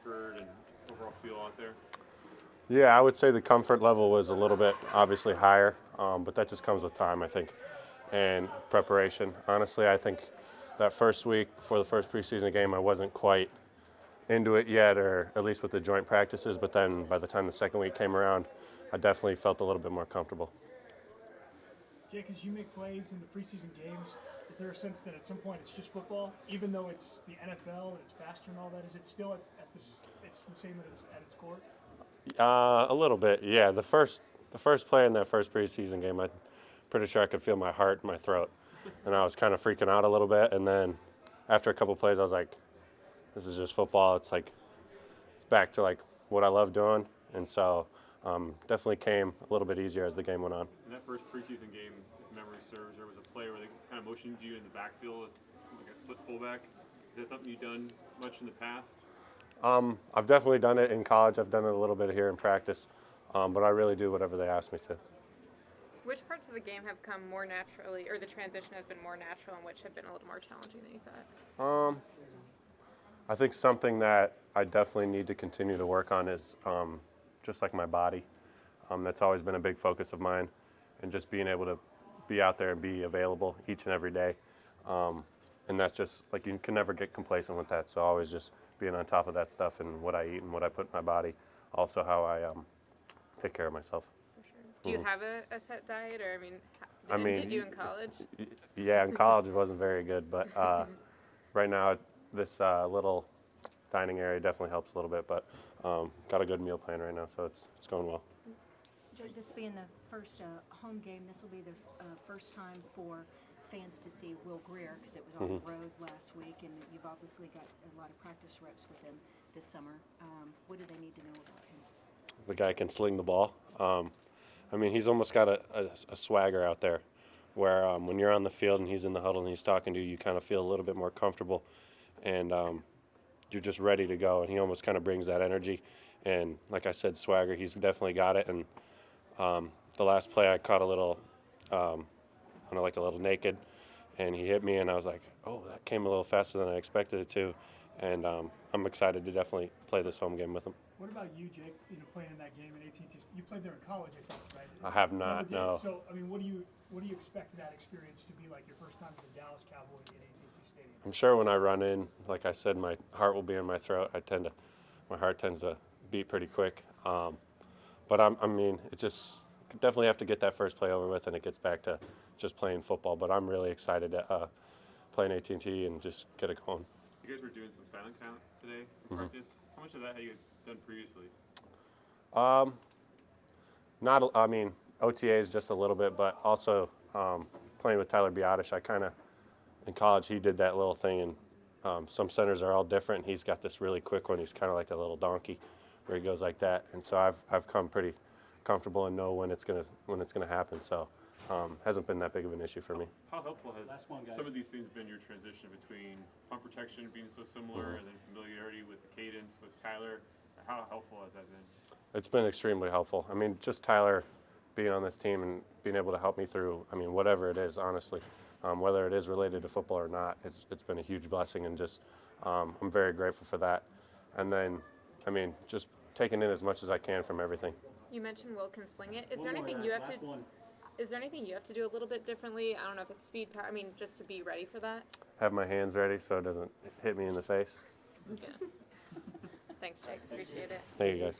comfort and overall feel out there? Yeah, I would say the comfort level was a little bit obviously higher, but that just comes with time, I think, and preparation. Honestly, I think that first week before the first preseason game, I wasn't quite into it yet, or at least with the joint practices, but then by the time the second week came around, I definitely felt a little bit more comfortable. Jake, as you make plays in the preseason games, is there a sense that at some point it's just football, even though it's the NFL and it's faster and all that? Is it still it's the same at its core? A little bit, yeah. The first play in that first preseason game, I'm pretty sure I could feel my heart in my throat, and I was kind of freaking out a little bit. And then after a couple plays, I was like, "This is just football." It's back to like what I love doing, and so definitely came a little bit easier as the game went on. In that first preseason game, if memory serves, there was a play where they kind of motioned you in the backfield as like a split fullback. Is that something you've done much in the past? I've definitely done it in college. I've done it a little bit here in practice, but I really do whatever they ask me to. Which parts of the game have come more naturally, or the transition has been more natural, and which have been a little more challenging than you thought? I think something that I definitely need to continue to work on is just like my body. That's always been a big focus of mine, and just being able to be out there and be available each and every day. And that's just like you can never get complacent with that. So always just being on top of that stuff and what I eat and what I put in my body. Also how I take care of myself. For sure. Do you have a set diet, or did you in college? Yeah, in college it wasn't very good, but right now this little dining area definitely helps a little bit. But got a good meal plan right now, so it's going well. Jake, this being the first home game, this will be the first time for fans to see Will Greer, because it was on the road last week, and you've obviously got a lot of practice reps with him this summer. What do they need to know about him? The guy can sling the ball. He's almost got a swagger out there where when you're on the field and he's in the huddle and he's talking to you, you kind of feel a little bit more comfortable, and you're just ready to go. And he almost kind of brings that energy. And like I said, swagger, he's definitely got it. And the last play I caught a little like a little naked, and he hit me, and I was like, oh, that came a little faster than I expected it to, and I'm excited to definitely play this home game with him. What about you, Jake? Playing in that game at AT&T, you played there in college, I think, right? I have not, no. So, what do you expect that experience to be like your first time as a Dallas Cowboy at AT&T Stadium? I'm sure when I run in, like I said, my heart will be in my throat. My heart tends to beat pretty quick, but it just definitely have to get that first play over with, and it gets back to just playing football. But I'm really excited to play in AT&T and just get it going. You guys were doing some silent count today in practice. How much of that have you guys done previously? OTAs just a little bit, but also playing with Tyler Biadasz, in college he did that little thing, and some centers are all different. He's got this really quick one. He's kind of like a little donkey where he goes like that, and so I've come pretty comfortable and know when it's gonna happen. So hasn't been that big of an issue for me. How helpful has some of these things been your transition between punt protection being so similar and then familiarity with the cadence with Tyler? How helpful has that been? It's been extremely helpful. Just Tyler being on this team and being able to help me through, whatever it is, honestly, whether it is related to football or not, it's been a huge blessing, and just I'm very grateful for that. And then, just taking in as much as I can from everything. You mentioned Will can sling it. Is there anything you have to? Is there anything you have to do a little bit differently? I don't know if it's speed, power. Just to be ready for that. Have my hands ready so it doesn't hit me in the face. Yeah. Thanks, Jake. Appreciate it. Thank you, guys.